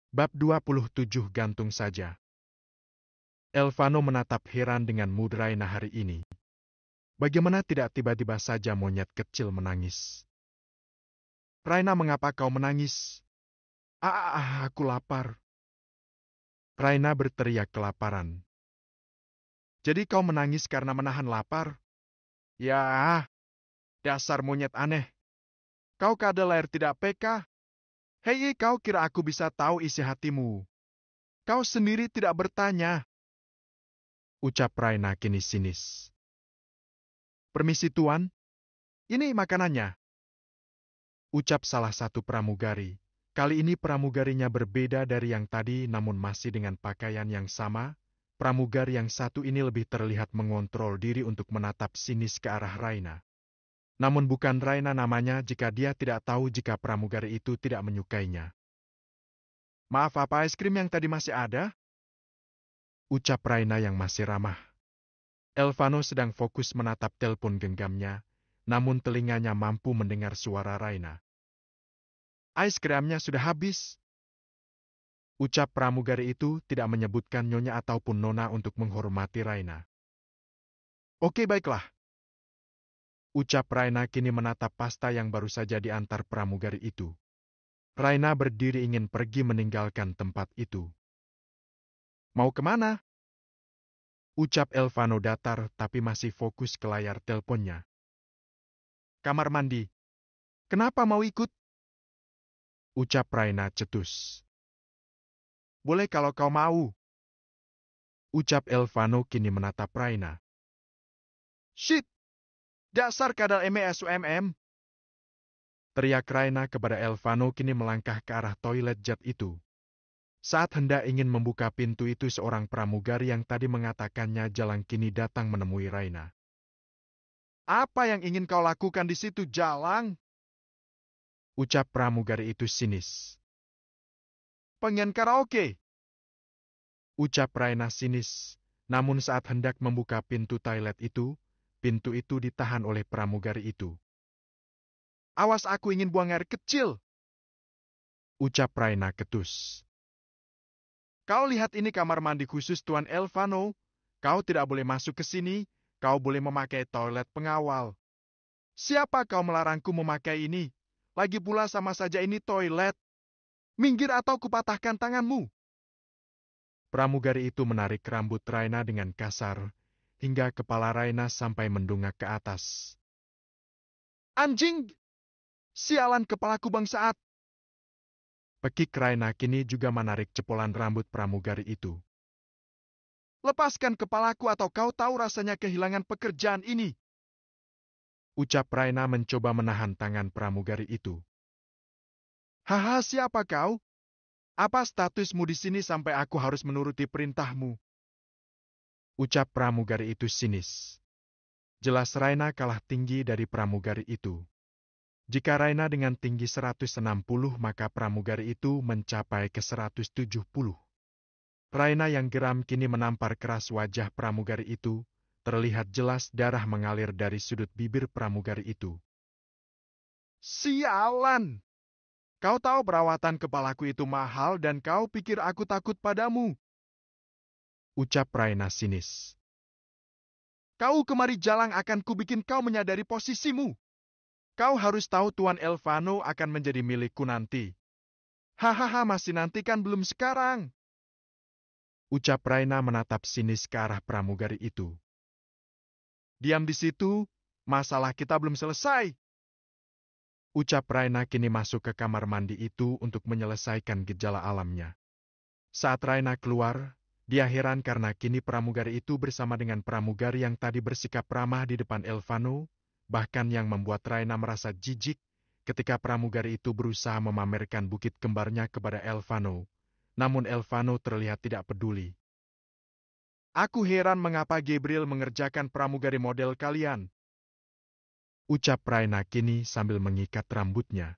Bab 27 gantung saja. Elvano menatap heran dengan mood Raina hari ini. Bagaimana tidak tiba-tiba saja monyet kecil menangis. Raina, mengapa kau menangis? Aku lapar. Raina berteriak kelaparan. Jadi kau menangis karena menahan lapar? Ya, dasar monyet aneh. Kau kadal air tidak peka. Hei, kau kira aku bisa tahu isi hatimu? Kau sendiri tidak bertanya. Ucap Raina kini sinis. Permisi tuan, ini makanannya. Ucap salah satu pramugari. Kali ini pramugarinya berbeda dari yang tadi namun masih dengan pakaian yang sama. Pramugari yang satu ini lebih terlihat mengontrol diri untuk menatap sinis ke arah Raina. Namun bukan Raina namanya jika dia tidak tahu jika pramugari itu tidak menyukainya. Maaf, apa es krim yang tadi masih ada? Ucap Raina yang masih ramah. Elvano sedang fokus menatap telepon genggamnya, namun telinganya mampu mendengar suara Raina. Es krimnya sudah habis. Ucap pramugari itu tidak menyebutkan nyonya ataupun nona untuk menghormati Raina. Oke, baiklah. Ucap Raina kini menatap pasta yang baru saja diantar pramugari itu. Raina berdiri ingin pergi meninggalkan tempat itu. Mau kemana? Ucap Elvano datar tapi masih fokus ke layar teleponnya. Kamar mandi. Kenapa mau ikut? Ucap Raina cetus. Boleh kalau kau mau. Ucap Elvano kini menatap Raina. Shit! Dasar kadal MESUMM! Teriak Raina kepada Elvano kini melangkah ke arah toilet jet itu. Saat hendak ingin membuka pintu itu seorang pramugari yang tadi mengatakannya jalan kini datang menemui Raina. Apa yang ingin kau lakukan di situ, Jalang? Ucap pramugari itu sinis. Pengen karaoke? Ucap Raina sinis, namun saat hendak membuka pintu toilet itu, pintu itu ditahan oleh pramugari itu. Awas, aku ingin buang air kecil. Ucap Raina ketus. Kau lihat ini kamar mandi khusus Tuan Elvano. Kau tidak boleh masuk ke sini, kau boleh memakai toilet pengawal. Siapa kau melarangku memakai ini? Lagi pula sama saja ini toilet. Minggir atau kupatahkan tanganmu. Pramugari itu menarik rambut Raina dengan kasar, hingga kepala Raina sampai mendongak ke atas. Anjing! Sialan kepalaku bangsat! Pekik Raina kini juga menarik cepolan rambut pramugari itu. Lepaskan kepalaku atau kau tahu rasanya kehilangan pekerjaan ini. Ucap Raina mencoba menahan tangan pramugari itu. Haha, siapa kau? Apa statusmu di sini sampai aku harus menuruti perintahmu? Ucap pramugari itu sinis. Jelas Raina kalah tinggi dari pramugari itu. Jika Raina dengan tinggi 160 maka pramugari itu mencapai ke 170. Raina yang geram kini menampar keras wajah pramugari itu, terlihat jelas darah mengalir dari sudut bibir pramugari itu. Sialan! Kau tahu perawatan kepalaku itu mahal dan kau pikir aku takut padamu. Ucap Raina sinis. Kau kemari Jalang akan kubikin kau menyadari posisimu. Kau harus tahu Tuan Elvano akan menjadi milikku nanti. Hahaha, masih nanti kan belum sekarang. Ucap Raina menatap sinis ke arah pramugari itu. Diam di situ, masalah kita belum selesai. Ucap Raina kini masuk ke kamar mandi itu untuk menyelesaikan gejala alamnya. Saat Raina keluar, dia heran karena kini pramugari itu bersama dengan pramugari yang tadi bersikap ramah di depan Elvano, bahkan yang membuat Raina merasa jijik ketika pramugari itu berusaha memamerkan bukit kembarnya kepada Elvano. Namun Elvano terlihat tidak peduli. Aku heran mengapa Gabriel mengerjakan pramugari model kalian. Ucap Raina kini sambil mengikat rambutnya.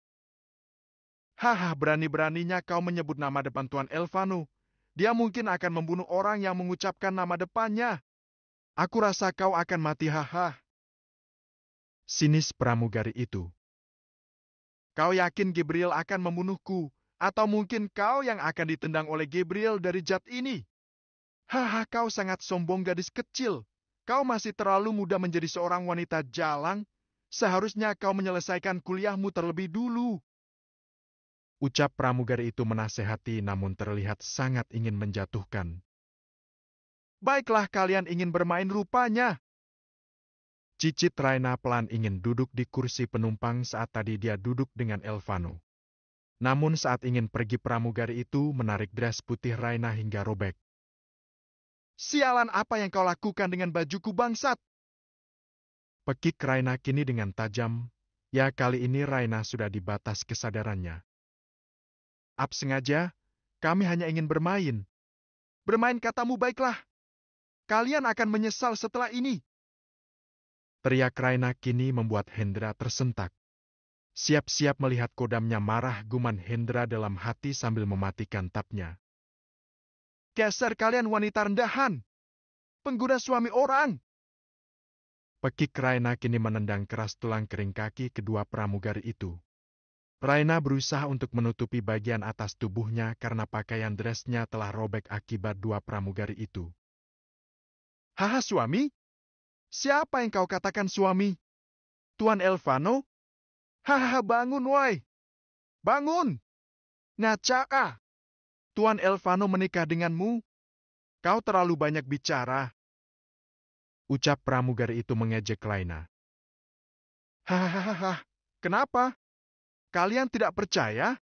Haha, berani-beraninya kau menyebut nama depan Tuan Elvano. Dia mungkin akan membunuh orang yang mengucapkan nama depannya. Aku rasa kau akan mati, haha. Sinis pramugari itu. Kau yakin Gabriel akan membunuhku? Atau mungkin kau yang akan ditendang oleh Gabriel dari zat ini? Haha, kau sangat sombong gadis kecil. Kau masih terlalu muda menjadi seorang wanita jalang. Seharusnya kau menyelesaikan kuliahmu terlebih dulu. Ucap pramugari itu menasehati namun terlihat sangat ingin menjatuhkan. Baiklah, kalian ingin bermain rupanya. Cicit Raina pelan ingin duduk di kursi penumpang saat tadi dia duduk dengan Elvano. Namun saat ingin pergi pramugari itu menarik dres putih Raina hingga robek. Sialan, apa yang kau lakukan dengan bajuku bangsat? Pekik Raina kini dengan tajam. Ya, kali ini Raina sudah di batas kesadarannya. Sengaja, kami hanya ingin bermain. Bermain katamu, baiklah. Kalian akan menyesal setelah ini. Teriak Raina kini membuat Hendra tersentak. Siap-siap melihat kodamnya marah, guman Hendra dalam hati sambil mematikan tapnya. Geser kalian wanita rendahan! Pengguna suami orang! Pekik Raina kini menendang keras tulang kering kaki kedua pramugari itu. Raina berusaha untuk menutupi bagian atas tubuhnya karena pakaian dresnya telah robek akibat dua pramugari itu. Haha, suami? Siapa yang kau katakan suami? Tuan Elvano? Hahaha, bangun woi! Bangun! Ngaca ah! Tuan Elvano menikah denganmu? Kau terlalu banyak bicara. Ucap pramugari itu mengejek Raina. Hahaha, kenapa? Kalian tidak percaya?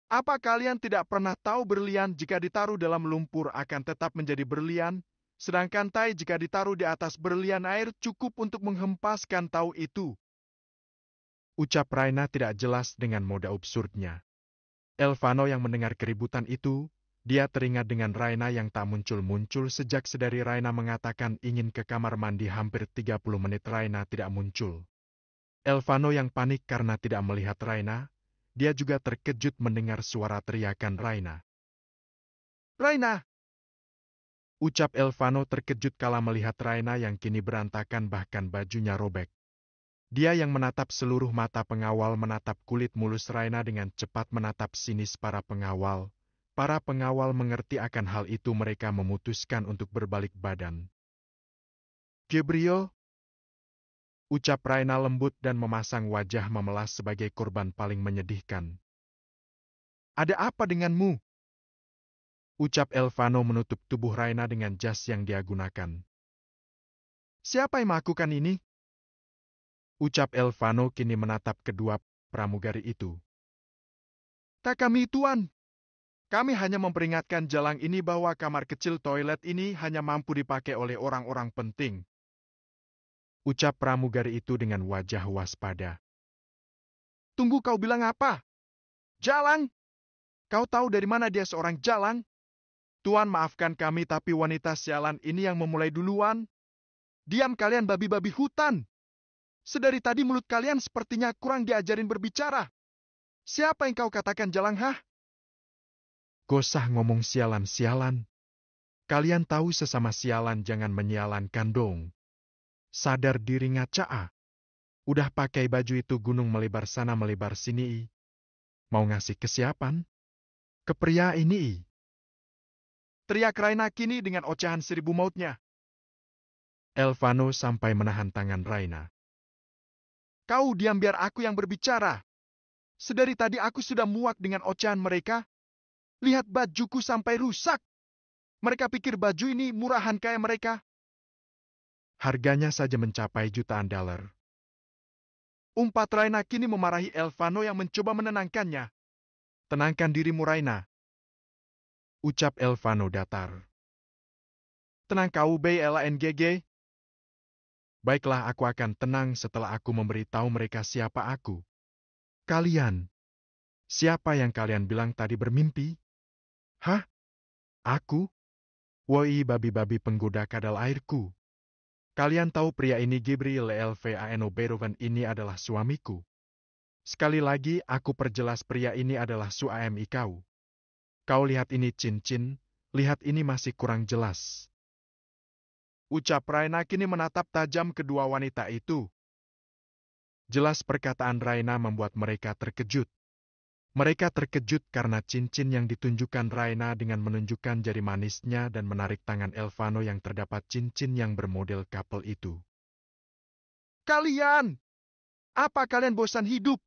Apa kalian tidak pernah tahu berlian jika ditaruh dalam lumpur akan tetap menjadi berlian? Sedangkan tai jika ditaruh di atas berlian air cukup untuk menghempaskan tahu itu. Ucap Raina tidak jelas dengan mode absurdnya. Elvano yang mendengar keributan itu, dia teringat dengan Raina yang tak muncul-muncul sejak sedari Raina mengatakan ingin ke kamar mandi hampir 30 menit Raina tidak muncul. Elvano yang panik karena tidak melihat Raina, dia juga terkejut mendengar suara teriakan Raina. Raina! Ucap Elvano terkejut kala melihat Raina yang kini berantakan bahkan bajunya robek. Dia yang menatap seluruh mata pengawal menatap kulit mulus Raina dengan cepat menatap sinis para pengawal. Para pengawal mengerti akan hal itu mereka memutuskan untuk berbalik badan. Gabriel? Ucap Raina lembut dan memasang wajah memelas sebagai korban paling menyedihkan. Ada apa denganmu? Ucap Elvano menutup tubuh Raina dengan jas yang dia gunakan. Siapa yang melakukan ini? Ucap Elvano kini menatap kedua pramugari itu. Tak kami, Tuan. Kami hanya memperingatkan jalang ini bahwa kamar kecil toilet ini hanya mampu dipakai oleh orang-orang penting. Ucap pramugari itu dengan wajah waspada. Tunggu, kau bilang apa? Jalang? Kau tahu dari mana dia seorang jalang? Tuan, maafkan kami tapi wanita sialan ini yang memulai duluan. Diam kalian babi-babi hutan. Sedari tadi mulut kalian sepertinya kurang diajarin berbicara. Siapa yang kau katakan jalang, hah? Gosah ngomong sialan-sialan. Kalian tahu sesama sialan jangan menyialankan dong. Sadar diri ngaca. Udah pakai baju itu gunung melebar sana melebar sini. Mau ngasih kesiapan? Ke pria ini. Teriak Raina kini dengan ocehan seribu mautnya. Elvano sampai menahan tangan Raina. Kau diam biar aku yang berbicara. Sedari tadi aku sudah muak dengan ocehan mereka. Lihat bajuku sampai rusak. Mereka pikir baju ini murahan kayak mereka. Harganya saja mencapai jutaan dolar. Umpat Raina kini memarahi Elvano yang mencoba menenangkannya. Tenangkan dirimu, Raina. Ucap Elvano datar. Tenang kau, BLNGG. Baiklah, aku akan tenang setelah aku memberitahu mereka siapa aku. Kalian. Siapa yang kalian bilang tadi bermimpi? Hah? Aku? Woi babi-babi penggoda kadal airku. Kalian tahu pria ini Gabriel Elvano Berovan ini adalah suamiku. Sekali lagi aku perjelas pria ini adalah suami kau. Kau lihat ini cincin, lihat ini masih kurang jelas. Ucap Raina kini menatap tajam kedua wanita itu. Jelas perkataan Raina membuat mereka terkejut. Mereka terkejut karena cincin yang ditunjukkan Raina dengan menunjukkan jari manisnya dan menarik tangan Elvano yang terdapat cincin yang bermodel kapal itu. "Kalian! Apa kalian bosan hidup?"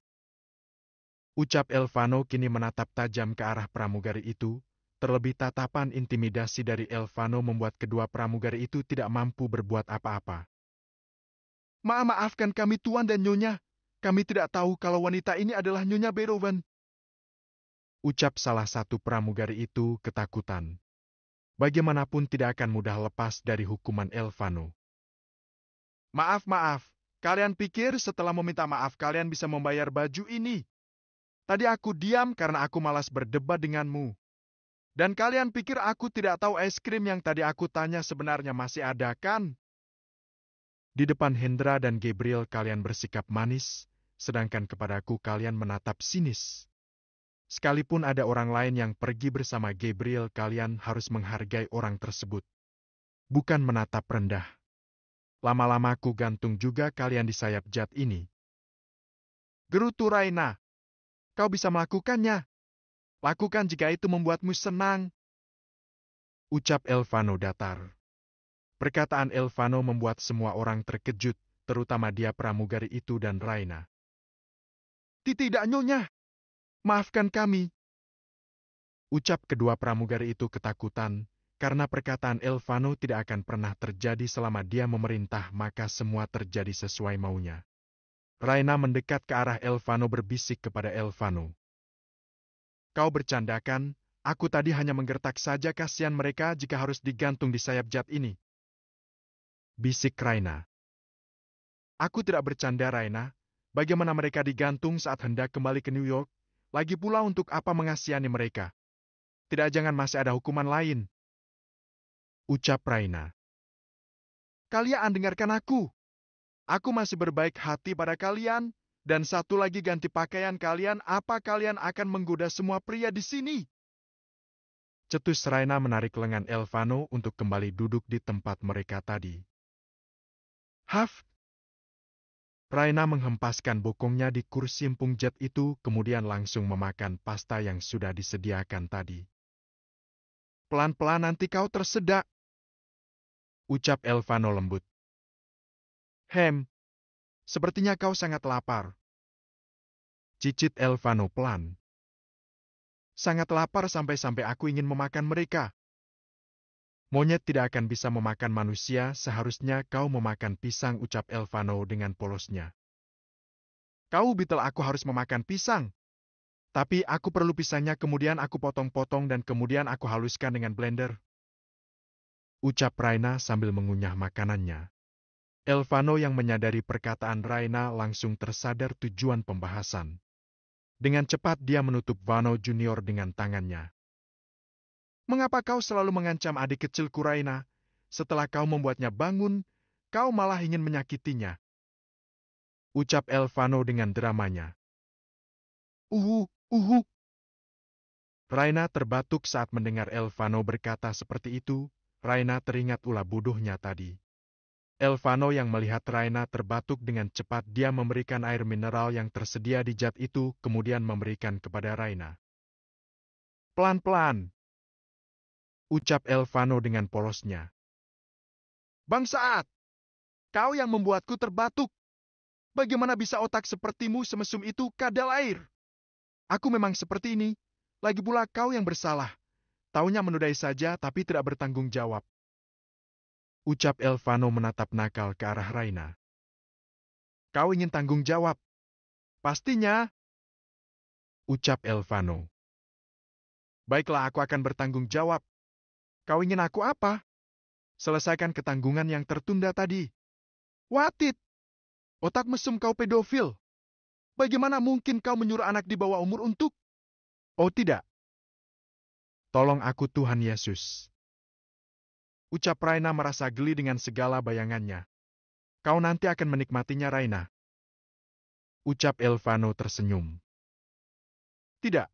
Ucap Elvano kini menatap tajam ke arah pramugari itu. Terlebih tatapan intimidasi dari Elvano membuat kedua pramugari itu tidak mampu berbuat apa-apa. "Maafkan kami Tuan dan Nyonya. Kami tidak tahu kalau wanita ini adalah Nyonya Beethoven," ucap salah satu pramugari itu ketakutan. Bagaimanapun tidak akan mudah lepas dari hukuman Elvano. "Maaf. Kalian pikir setelah meminta maaf kalian bisa membayar baju ini? Tadi aku diam karena aku malas berdebat denganmu. Dan kalian pikir aku tidak tahu es krim yang tadi aku tanya sebenarnya masih ada kan? Di depan Hendra dan Gabriel kalian bersikap manis, sedangkan kepadaku kalian menatap sinis. Sekalipun ada orang lain yang pergi bersama Gabriel, kalian harus menghargai orang tersebut. Bukan menatap rendah. Lama-lama aku gantung juga kalian di sayap jat ini." "Gerutu Raina, kau bisa melakukannya. Lakukan jika itu membuatmu senang," ucap Elvano datar. Perkataan Elvano membuat semua orang terkejut, terutama dia pramugari itu dan Raina. "Tidak, Nyonya. Maafkan kami," ucap kedua pramugari itu ketakutan, karena perkataan Elvano tidak akan pernah terjadi selama dia memerintah, maka semua terjadi sesuai maunya. Raina mendekat ke arah Elvano berbisik kepada Elvano. "Kau bercandakan, aku tadi hanya menggertak saja, kasihan mereka jika harus digantung di sayap jat ini," bisik Raina. "Aku tidak bercanda, Raina. Bagaimana mereka digantung saat hendak kembali ke New York? Lagi pula untuk apa mengasihani mereka? Tidak, jangan masih ada hukuman lain," ucap Raina. "Kalian dengarkan aku. Aku masih berbaik hati pada kalian. Dan satu lagi, ganti pakaian kalian. Apa kalian akan menggoda semua pria di sini?" Cetus Raina menarik lengan Elvano untuk kembali duduk di tempat mereka tadi. "Haf!" Raina menghempaskan bokongnya di kursi empung jet itu, kemudian langsung memakan pasta yang sudah disediakan tadi. "Pelan-pelan nanti kau tersedak," ucap Elvano lembut. Sepertinya kau sangat lapar," cicit Elvano pelan. "Sangat lapar sampai-sampai aku ingin memakan mereka." "Monyet tidak akan bisa memakan manusia, seharusnya kau memakan pisang," ucap Elvano dengan polosnya. "Kau bitel aku harus memakan pisang. Tapi aku perlu pisangnya, kemudian aku potong-potong dan kemudian aku haluskan dengan blender," ucap Raina sambil mengunyah makanannya. Elvano yang menyadari perkataan Raina langsung tersadar tujuan pembahasan. Dengan cepat dia menutup Vano Junior dengan tangannya. "Mengapa kau selalu mengancam adik kecilku Raina? Setelah kau membuatnya bangun, kau malah ingin menyakitinya," ucap Elvano dengan dramanya. Uhu. Raina terbatuk saat mendengar Elvano berkata seperti itu. Raina teringat ulah bodohnya tadi. Elvano yang melihat Raina terbatuk dengan cepat, dia memberikan air mineral yang tersedia di jat itu, kemudian memberikan kepada Raina. "Pelan-pelan," ucap Elvano dengan polosnya. "Bangsat! Kau yang membuatku terbatuk. Bagaimana bisa otak sepertimu semesum itu kadal air? Aku memang seperti ini. Lagi pula kau yang bersalah. Taunya menodai saja tapi tidak bertanggung jawab," ucap Elvano menatap nakal ke arah Raina. "Kau ingin tanggung jawab? Pastinya," ucap Elvano. "Baiklah, aku akan bertanggung jawab. Kau ingin aku apa? Selesaikan ketanggungan yang tertunda tadi." "Watit! Otak mesum kau pedofil. Bagaimana mungkin kau menyuruh anak di bawah umur untuk..." "Oh tidak. Tolong aku Tuhan Yesus," ucap Raina merasa geli dengan segala bayangannya. "Kau nanti akan menikmatinya, Raina," ucap Elvano tersenyum. Tidak,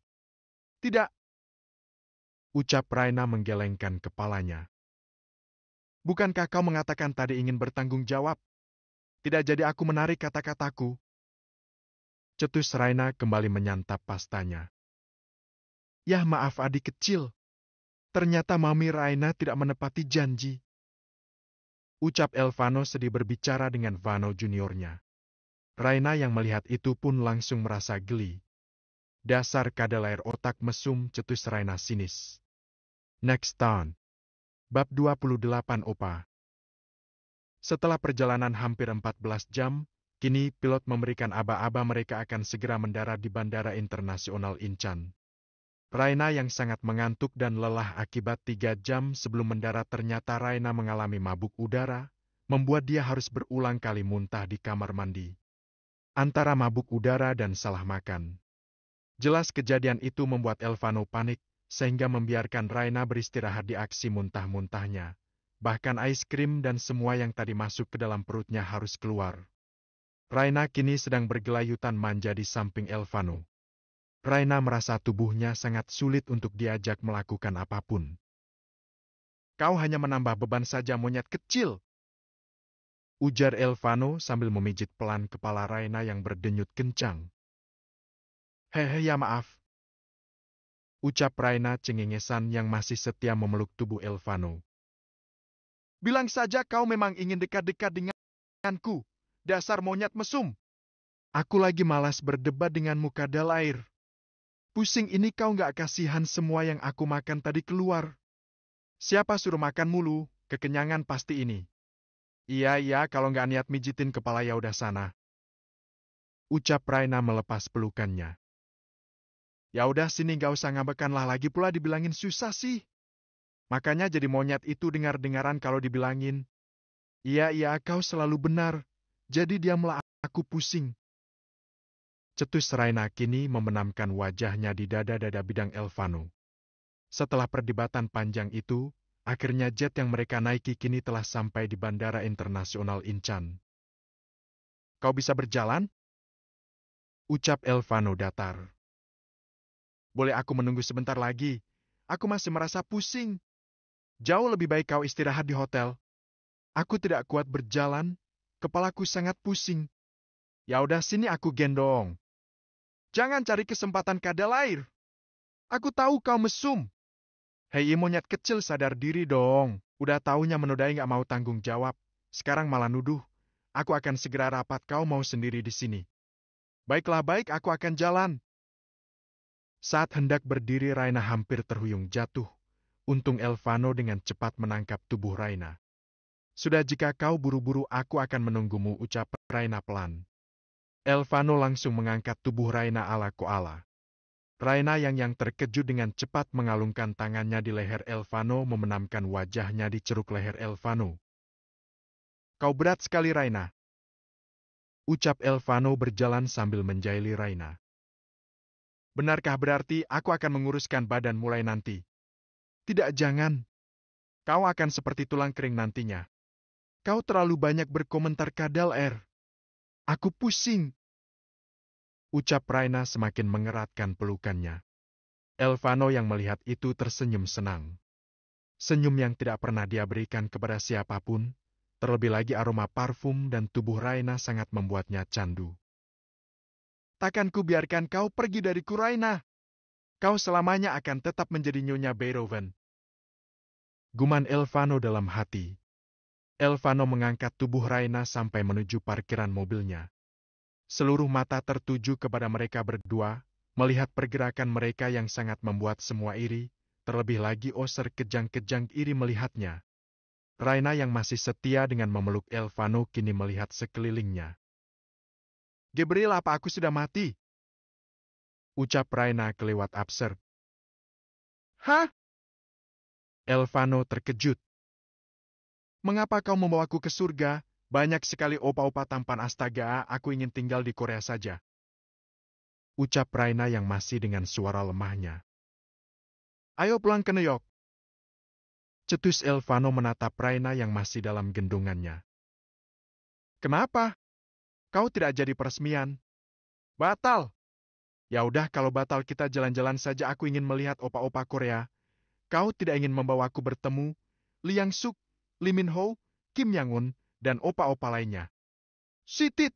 ucap Raina menggelengkan kepalanya. "Bukankah kau mengatakan tadi ingin bertanggung jawab? Tidak, jadi aku menarik kata-kataku." Cetus Raina kembali menyantap pastanya. Yah maaf adik kecil. Ternyata Mami Raina tidak menepati janji. Ucap Elvano sedih berbicara dengan Vano juniornya. Raina yang melihat itu pun langsung merasa geli. Dasar kadal air otak mesum, cetus Raina sinis. Next turn. Bab 28 Opa. Setelah perjalanan hampir 14 jam, kini pilot memberikan aba-aba mereka akan segera mendarat di Bandara Internasional Incheon. Raina yang sangat mengantuk dan lelah akibat 3 jam sebelum mendarat ternyata Raina mengalami mabuk udara, membuat dia harus berulang kali muntah di kamar mandi. Antara mabuk udara dan salah makan. Jelas kejadian itu membuat Elvano panik, sehingga membiarkan Raina beristirahat di aksi muntah-muntahnya. Bahkan es krim dan semua yang tadi masuk ke dalam perutnya harus keluar. Raina kini sedang bergelayutan manja di samping Elvano. Raina merasa tubuhnya sangat sulit untuk diajak melakukan apapun. Kau hanya menambah beban saja monyet kecil, ujar Elvano sambil memijit pelan kepala Raina yang berdenyut kencang. Hehe ya maaf, ucap Raina cengengesan yang masih setia memeluk tubuh Elvano. Bilang saja kau memang ingin dekat-dekat denganku, dasar monyet mesum. Aku lagi malas berdebat denganmu kadal air. Pusing ini kau nggak kasihan semua yang aku makan tadi keluar. Siapa suruh makan mulu, kekenyangan pasti ini. Iya, kalau nggak niat mijitin kepala ya udah sana. Ucap Raina melepas pelukannya. Ya udah sini nggak usah ngabekanlah lagi pula dibilangin susah sih. Makanya jadi monyet itu dengar-dengaran kalau dibilangin. Iya, kau selalu benar. Jadi diamlah aku pusing. Cetus Raina kini membenamkan wajahnya di dada-dada bidang Elvano. Setelah perdebatan panjang itu, akhirnya jet yang mereka naiki kini telah sampai di Bandara Internasional Incheon. Kau bisa berjalan? Ucap Elvano datar. Boleh aku menunggu sebentar lagi? Aku masih merasa pusing. Jauh lebih baik kau istirahat di hotel. Aku tidak kuat berjalan, kepalaku sangat pusing. Ya udah sini aku gendong. Jangan cari kesempatan kadal air. Aku tahu kau mesum. Hei monyet kecil sadar diri dong. Udah taunya menodai gak mau tanggung jawab. Sekarang malah nuduh. Aku akan segera rapat kau mau sendiri di sini. Baiklah baik aku akan jalan. Saat hendak berdiri Raina hampir terhuyung jatuh. Untung Elvano dengan cepat menangkap tubuh Raina. Sudah jika kau buru-buru aku akan menunggumu ucap Raina pelan. Elvano langsung mengangkat tubuh Raina ala koala. Raina yang terkejut dengan cepat mengalungkan tangannya di leher Elvano membenamkan wajahnya di ceruk leher Elvano. Kau berat sekali Raina. Ucap Elvano berjalan sambil menjaili Raina. Benarkah berarti aku akan menguruskan badan mulai nanti? Tidak jangan. Kau akan seperti tulang kering nantinya. Kau terlalu banyak berkomentar kadal air. Aku pusing. Ucap Raina semakin mengeratkan pelukannya. Elvano yang melihat itu tersenyum senang. Senyum yang tidak pernah dia berikan kepada siapapun, terlebih lagi aroma parfum dan tubuh Raina sangat membuatnya candu. Takkan ku biarkan kau pergi dariku Raina. Kau selamanya akan tetap menjadi Nyonya Beethoven. Guman Elvano dalam hati. Elvano mengangkat tubuh Raina sampai menuju parkiran mobilnya. Seluruh mata tertuju kepada mereka berdua, melihat pergerakan mereka yang sangat membuat semua iri, terlebih lagi Oser kejang-kejang iri melihatnya. Raina yang masih setia dengan memeluk Elvano kini melihat sekelilingnya. Gabriel apa aku sudah mati? Ucap Raina kelewat absurd. Hah? Elvano terkejut. Mengapa kau membawaku ke surga? Banyak sekali opa-opa tampan astaga, aku ingin tinggal di Korea saja. Ucap Raina yang masih dengan suara lemahnya. Ayo pulang ke New York. Cetus Elvano menatap Raina yang masih dalam gendongannya. Kenapa? Kau tidak jadi peresmian. Batal. Ya udah kalau batal kita jalan-jalan saja aku ingin melihat opa-opa Korea. Kau tidak ingin membawaku bertemu Lee Yang Suk, Lee Min Ho, Kim Yang Un, dan opa-opa lainnya. Sitit!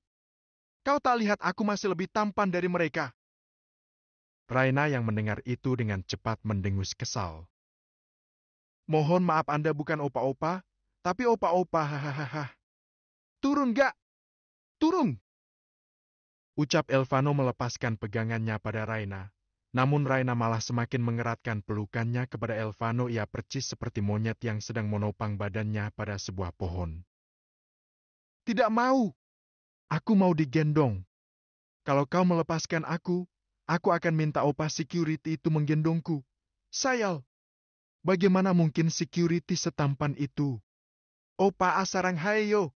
Kau tak lihat aku masih lebih tampan dari mereka. Raina yang mendengar itu dengan cepat mendengus kesal. Mohon maaf Anda bukan opa-opa, tapi opa-opa hahaha. Turun gak? Turun! Ucap Elvano melepaskan pegangannya pada Raina. Namun Raina malah semakin mengeratkan pelukannya kepada Elvano. Ia percis seperti monyet yang sedang menopang badannya pada sebuah pohon. Tidak mau! Aku mau digendong. Kalau kau melepaskan aku akan minta opa security itu menggendongku. Sayal! Bagaimana mungkin security setampan itu? Opa asarang hayo!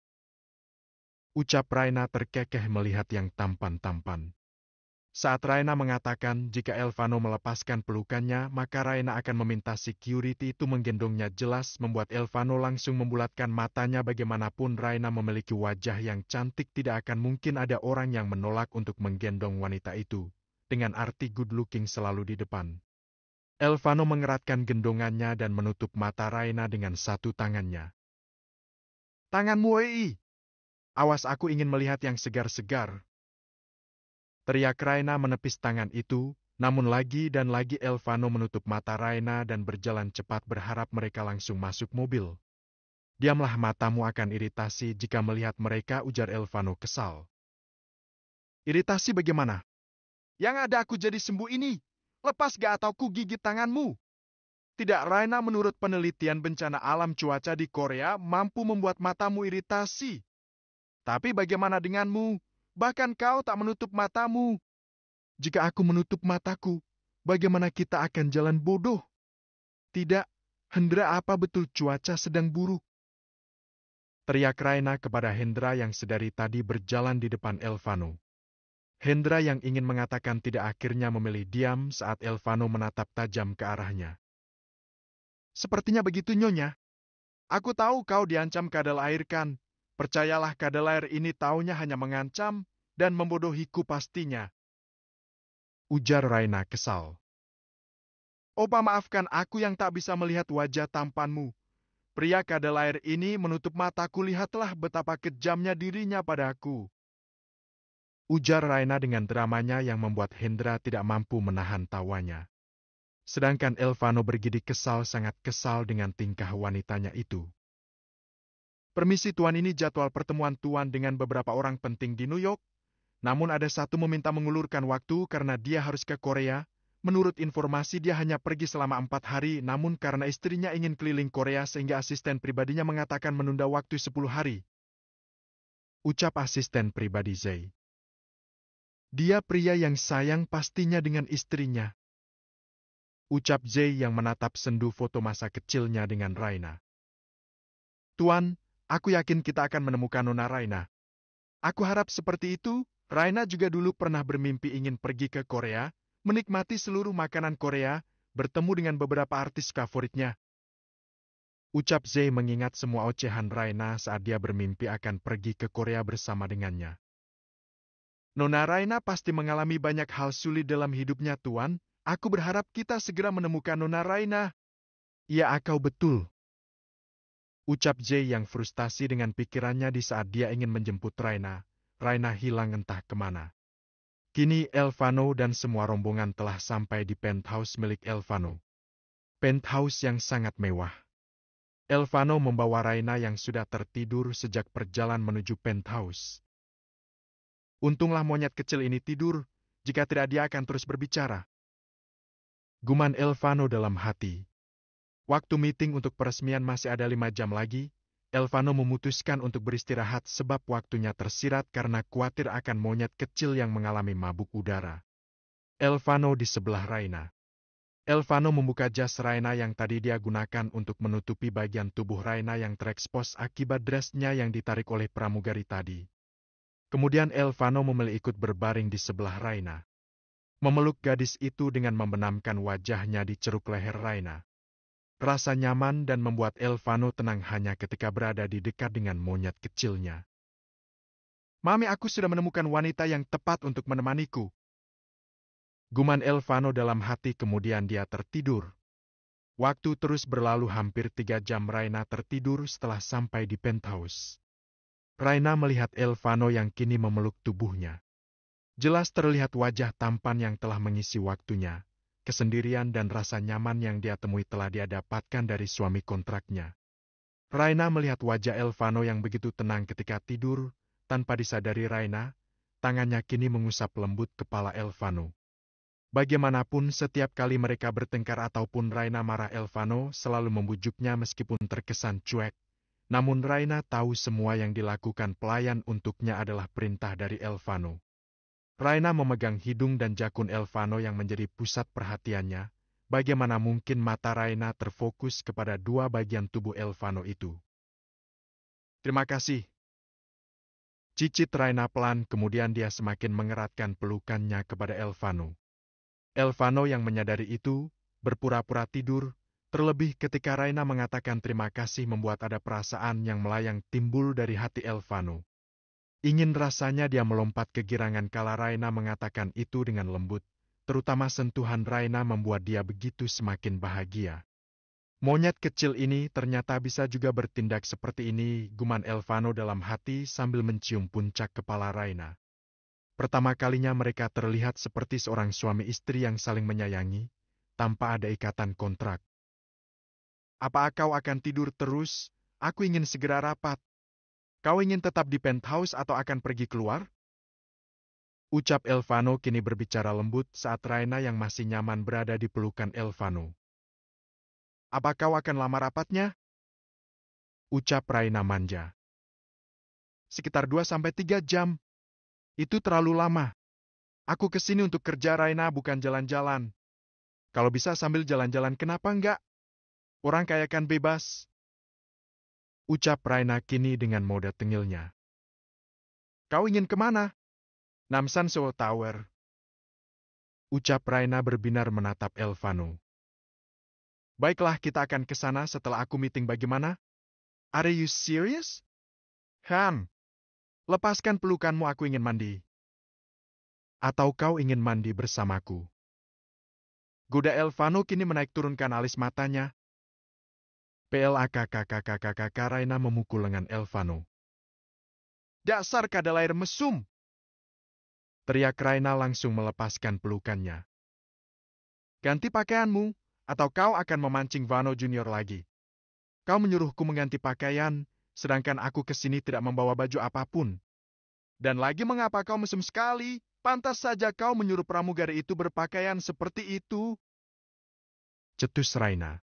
Ucap Raina terkekeh melihat yang tampan-tampan. Saat Raina mengatakan jika Elvano melepaskan pelukannya, maka Raina akan meminta security itu menggendongnya, jelas membuat Elvano langsung membulatkan matanya. Bagaimanapun Raina memiliki wajah yang cantik, tidak akan mungkin ada orang yang menolak untuk menggendong wanita itu. Dengan arti good looking selalu di depan. Elvano mengeratkan gendongannya dan menutup mata Raina dengan satu tangannya. Tanganmu wei! Awas, aku ingin melihat yang segar-segar. Teriak Raina menepis tangan itu, namun lagi dan lagi Elvano menutup mata Raina dan berjalan cepat berharap mereka langsung masuk mobil. Diamlah, matamu akan iritasi jika melihat mereka, ujar Elvano kesal. Iritasi bagaimana? Yang ada aku jadi sembuh ini. Lepas gak atau ku gigit tanganmu. Tidak, Raina, menurut penelitian bencana alam cuaca di Korea mampu membuat matamu iritasi. Tapi bagaimana denganmu? Bahkan kau tak menutup matamu. Jika aku menutup mataku, bagaimana kita akan jalan bodoh? Tidak, Hendra, apa betul cuaca sedang buruk? Teriak Raina kepada Hendra yang sedari tadi berjalan di depan Elvano. Hendra yang ingin mengatakan tidak akhirnya memilih diam saat Elvano menatap tajam ke arahnya. Sepertinya begitu, Nyonya. Aku tahu kau diancam kadal air kan? Percayalah, kadal air ini taunya hanya mengancam dan membodohiku pastinya. Ujar Raina kesal. Opa, maafkan aku yang tak bisa melihat wajah tampanmu. Pria kadal air ini menutup mataku, lihatlah betapa kejamnya dirinya padaku. Ujar Raina dengan dramanya yang membuat Hendra tidak mampu menahan tawanya. Sedangkan Elvano bergidik kesal, sangat kesal dengan tingkah wanitanya itu. Permisi Tuan, ini jadwal pertemuan Tuan dengan beberapa orang penting di New York. Namun ada satu meminta mengulurkan waktu karena dia harus ke Korea. Menurut informasi dia hanya pergi selama 4 hari, namun karena istrinya ingin keliling Korea sehingga asisten pribadinya mengatakan menunda waktu 10 hari. Ucap asisten pribadi Zay. Dia pria yang sayang pastinya dengan istrinya. Ucap Zay yang menatap sendu foto masa kecilnya dengan Raina. Tuan, aku yakin kita akan menemukan Nona Raina. Aku harap seperti itu. Raina juga dulu pernah bermimpi ingin pergi ke Korea, menikmati seluruh makanan Korea, bertemu dengan beberapa artis favoritnya. Ucap Zay mengingat semua ocehan Raina saat dia bermimpi akan pergi ke Korea bersama dengannya. Nona Raina pasti mengalami banyak hal sulit dalam hidupnya, Tuan. Aku berharap kita segera menemukan Nona Raina. Ya, kau betul. Ucap Zay yang frustasi dengan pikirannya di saat dia ingin menjemput Raina. Raina hilang entah kemana. Kini Elvano dan semua rombongan telah sampai di penthouse milik Elvano. Penthouse yang sangat mewah. Elvano membawa Raina yang sudah tertidur sejak perjalanan menuju penthouse. Untunglah monyet kecil ini tidur, jika tidak dia akan terus berbicara. Guman Elvano dalam hati. Waktu meeting untuk peresmian masih ada 5 jam lagi. Elvano memutuskan untuk beristirahat sebab waktunya tersirat karena khawatir akan monyet kecil yang mengalami mabuk udara. Elvano di sebelah Raina. Elvano membuka jas Raina yang tadi dia gunakan untuk menutupi bagian tubuh Raina yang terekspos akibat dressnya yang ditarik oleh pramugari tadi. Kemudian Elvano memilih ikut berbaring di sebelah Raina. Memeluk gadis itu dengan membenamkan wajahnya di ceruk leher Raina. Rasa nyaman dan membuat Elvano tenang hanya ketika berada di dekat dengan monyet kecilnya. Mami, aku sudah menemukan wanita yang tepat untuk menemaniku. Guman Elvano dalam hati, kemudian dia tertidur. Waktu terus berlalu, hampir 3 jam Raina tertidur setelah sampai di penthouse. Raina melihat Elvano yang kini memeluk tubuhnya. Jelas terlihat wajah tampan yang telah mengisi waktunya, kesendirian dan rasa nyaman yang dia temui telah dia dapatkan dari suami kontraknya. Raina melihat wajah Elvano yang begitu tenang ketika tidur, tanpa disadari Raina, tangannya kini mengusap lembut kepala Elvano. Bagaimanapun setiap kali mereka bertengkar ataupun Raina marah, Elvano selalu membujuknya meskipun terkesan cuek. Namun Raina tahu semua yang dilakukan pelayan untuknya adalah perintah dari Elvano. Raina memegang hidung dan jakun Elvano yang menjadi pusat perhatiannya. Bagaimana mungkin mata Raina terfokus kepada dua bagian tubuh Elvano itu? Terima kasih. Cicit Raina pelan, kemudian dia semakin mengeratkan pelukannya kepada Elvano. Elvano yang menyadari itu, berpura-pura tidur, terlebih ketika Raina mengatakan terima kasih membuat ada perasaan yang melayang timbul dari hati Elvano. Ingin rasanya dia melompat kegirangan kala Raina mengatakan itu dengan lembut, terutama sentuhan Raina membuat dia begitu semakin bahagia. Monyet kecil ini ternyata bisa juga bertindak seperti ini, guman Elvano dalam hati sambil mencium puncak kepala Raina. Pertama kalinya mereka terlihat seperti seorang suami istri yang saling menyayangi, tanpa ada ikatan kontrak. Apa kau akan tidur terus? Aku ingin segera rapat. Kau ingin tetap di penthouse atau akan pergi keluar? Ucap Elvano kini berbicara lembut saat Raina yang masih nyaman berada di pelukan Elvano. Apa kau akan lama rapatnya? Ucap Raina manja. Sekitar 2-3 jam. Itu terlalu lama. Aku kesini untuk kerja, Raina, bukan jalan-jalan. Kalau bisa sambil jalan-jalan, kenapa enggak? Orang kaya kan bebas. Ucap Raina kini dengan mode tengilnya. Kau ingin kemana? Namsan Seoul Tower. Ucap Raina berbinar menatap Elvano. Baiklah, kita akan ke sana setelah aku meeting, bagaimana? Are you serious? Han, lepaskan pelukanmu, aku ingin mandi. Atau kau ingin mandi bersamaku? Goda Elvano kini menaik turunkan alis matanya. PLAKKKKKKK Raina memukul lengan Elvano. Dasar kadal air mesum! Teriak Raina langsung melepaskan pelukannya. Ganti pakaianmu, atau kau akan memancing Vano Junior lagi. Kau menyuruhku mengganti pakaian, sedangkan aku kesini tidak membawa baju apapun. Dan lagi mengapa kau mesum sekali? Pantas saja kau menyuruh pramugari itu berpakaian seperti itu. Cetus Raina.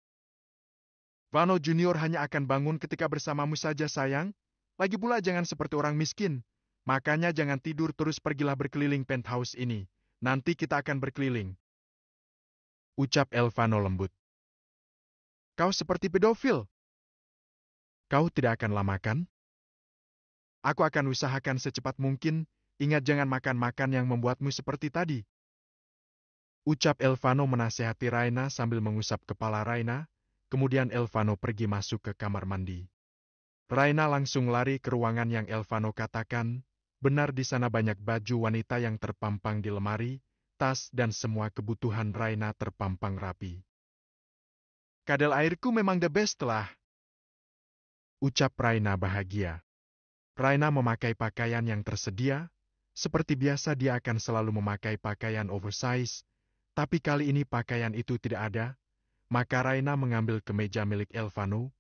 Vano Junior hanya akan bangun ketika bersamamu saja, sayang. Lagi pula jangan seperti orang miskin. Makanya jangan tidur terus, pergilah berkeliling penthouse ini. Nanti kita akan berkeliling. Ucap Elvano lembut. Kau seperti pedofil. Kau tidak akan lama kan? Aku akan usahakan secepat mungkin. Ingat jangan makan-makan yang membuatmu seperti tadi. Ucap Elvano menasehati Raina sambil mengusap kepala Raina. Kemudian Elvano pergi masuk ke kamar mandi. Raina langsung lari ke ruangan yang Elvano katakan. Benar di sana banyak baju wanita yang terpampang di lemari, tas dan semua kebutuhan Raina terpampang rapi. Kadal airku memang the best lah. Ucap Raina bahagia. Raina memakai pakaian yang tersedia. Seperti biasa dia akan selalu memakai pakaian oversize, tapi kali ini pakaian itu tidak ada. Maka Raina mengambil kemeja milik Elvano.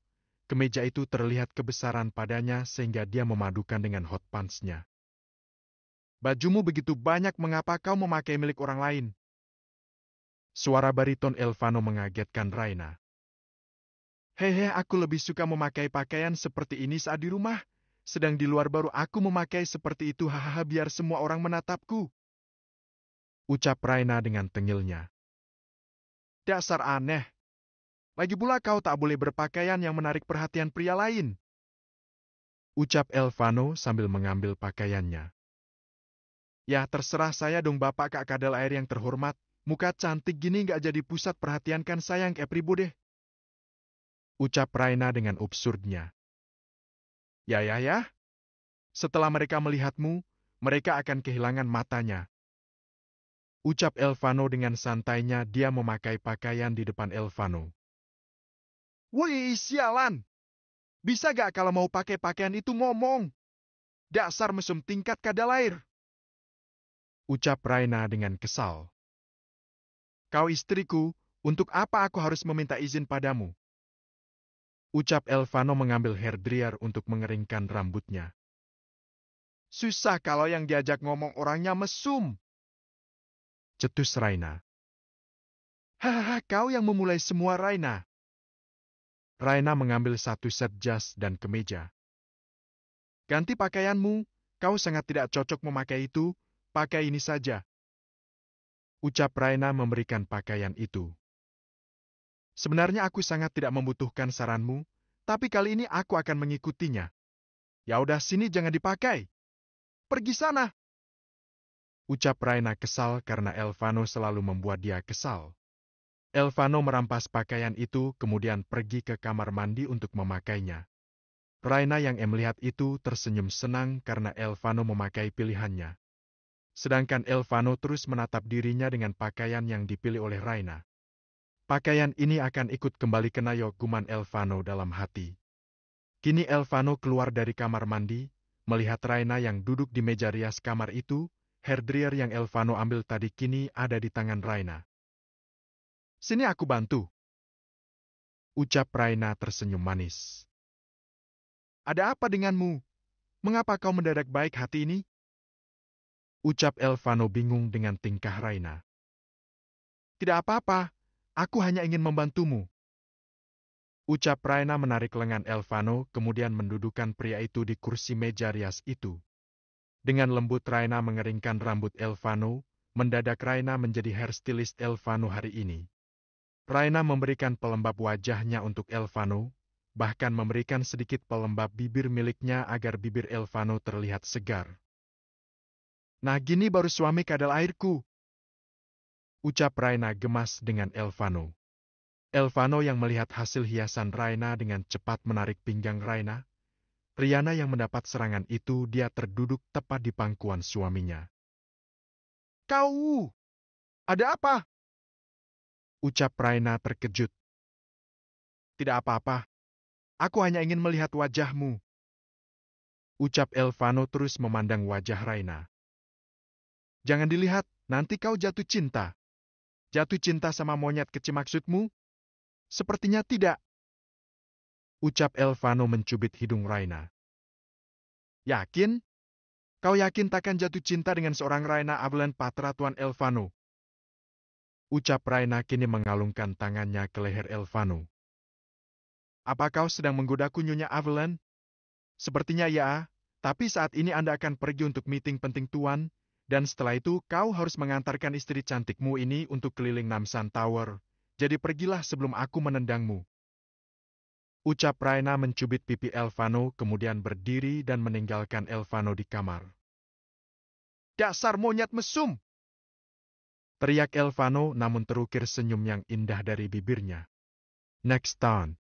Kemeja itu terlihat kebesaran padanya sehingga dia memadukan dengan hot pants-nya. Bajumu begitu banyak, mengapa kau memakai milik orang lain? Suara bariton Elvano mengagetkan Raina. Hehe, aku lebih suka memakai pakaian seperti ini saat di rumah. Sedang di luar baru aku memakai seperti itu, hahaha, biar semua orang menatapku. Ucap Raina dengan tengilnya. Dasar aneh. Lagi pula kau tak boleh berpakaian yang menarik perhatian pria lain. Ucap Elvano sambil mengambil pakaiannya. Ya terserah saya dong bapak kak kadal air yang terhormat. Muka cantik gini gak jadi pusat perhatian kan sayang everybody. Ucap Raina dengan absurdnya. Ya. Setelah mereka melihatmu, mereka akan kehilangan matanya. Ucap Elvano dengan santainya, dia memakai pakaian di depan Elvano. Woi, sialan! Bisa gak kalau mau pakai pakaian itu ngomong? Dasar mesum tingkat kadal air. Ucap Raina dengan kesal. Kau istriku, untuk apa aku harus meminta izin padamu? Ucap Elvano mengambil hair dryer untuk mengeringkan rambutnya. Susah kalau yang diajak ngomong orangnya mesum. Cetus Raina. Hahaha, kau yang memulai semua, Raina. Raina mengambil satu set jas dan kemeja. Ganti pakaianmu, kau sangat tidak cocok memakai itu, pakai ini saja. Ucap Raina memberikan pakaian itu. Sebenarnya aku sangat tidak membutuhkan saranmu, tapi kali ini aku akan mengikutinya. Ya udah, sini jangan dipakai. Pergi sana. Ucap Raina kesal karena Elvano selalu membuat dia kesal. Elvano merampas pakaian itu kemudian pergi ke kamar mandi untuk memakainya. Raina yang melihat itu tersenyum senang karena Elvano memakai pilihannya. Sedangkan Elvano terus menatap dirinya dengan pakaian yang dipilih oleh Raina. Pakaian ini akan ikut kembali ke Nayo, guman Elvano dalam hati. Kini Elvano keluar dari kamar mandi, melihat Raina yang duduk di meja rias kamar itu, hair dryer yang Elvano ambil tadi kini ada di tangan Raina. Sini aku bantu. Ucap Raina tersenyum manis. Ada apa denganmu? Mengapa kau mendadak baik hati ini? Ucap Elvano bingung dengan tingkah Raina. Tidak apa-apa, aku hanya ingin membantumu. Ucap Raina menarik lengan Elvano kemudian mendudukkan pria itu di kursi meja rias itu. Dengan lembut Raina mengeringkan rambut Elvano, mendadak Raina menjadi hairstylist Elvano hari ini. Raina memberikan pelembab wajahnya untuk Elvano, bahkan memberikan sedikit pelembab bibir miliknya agar bibir Elvano terlihat segar. Nah, gini baru suami kadal airku. Ucap Raina gemas dengan Elvano. Elvano yang melihat hasil hiasan Raina dengan cepat menarik pinggang Raina. Riana yang mendapat serangan itu dia terduduk tepat di pangkuan suaminya. Kau! Ada apa? Ucap Raina terkejut. Tidak apa-apa. Aku hanya ingin melihat wajahmu. Ucap Elvano terus memandang wajah Raina. Jangan dilihat, nanti kau jatuh cinta. Jatuh cinta sama monyet kecil maksudmu? Sepertinya tidak. Ucap Elvano mencubit hidung Raina. Yakin? Kau yakin takkan jatuh cinta dengan seorang Raina Avelan Patra Tuan Elvano? Ucap Raina kini mengalungkan tangannya ke leher Elvano. Apa kau sedang menggodaku, Nyonya Avelan? Sepertinya ya, tapi saat ini Anda akan pergi untuk meeting penting Tuan, dan setelah itu kau harus mengantarkan istri cantikmu ini untuk keliling Namsan Tower, jadi pergilah sebelum aku menendangmu. Ucap Raina mencubit pipi Elvano kemudian berdiri dan meninggalkan Elvano di kamar. Dasar monyet mesum! Teriak Elvano namun terukir senyum yang indah dari bibirnya. Next time.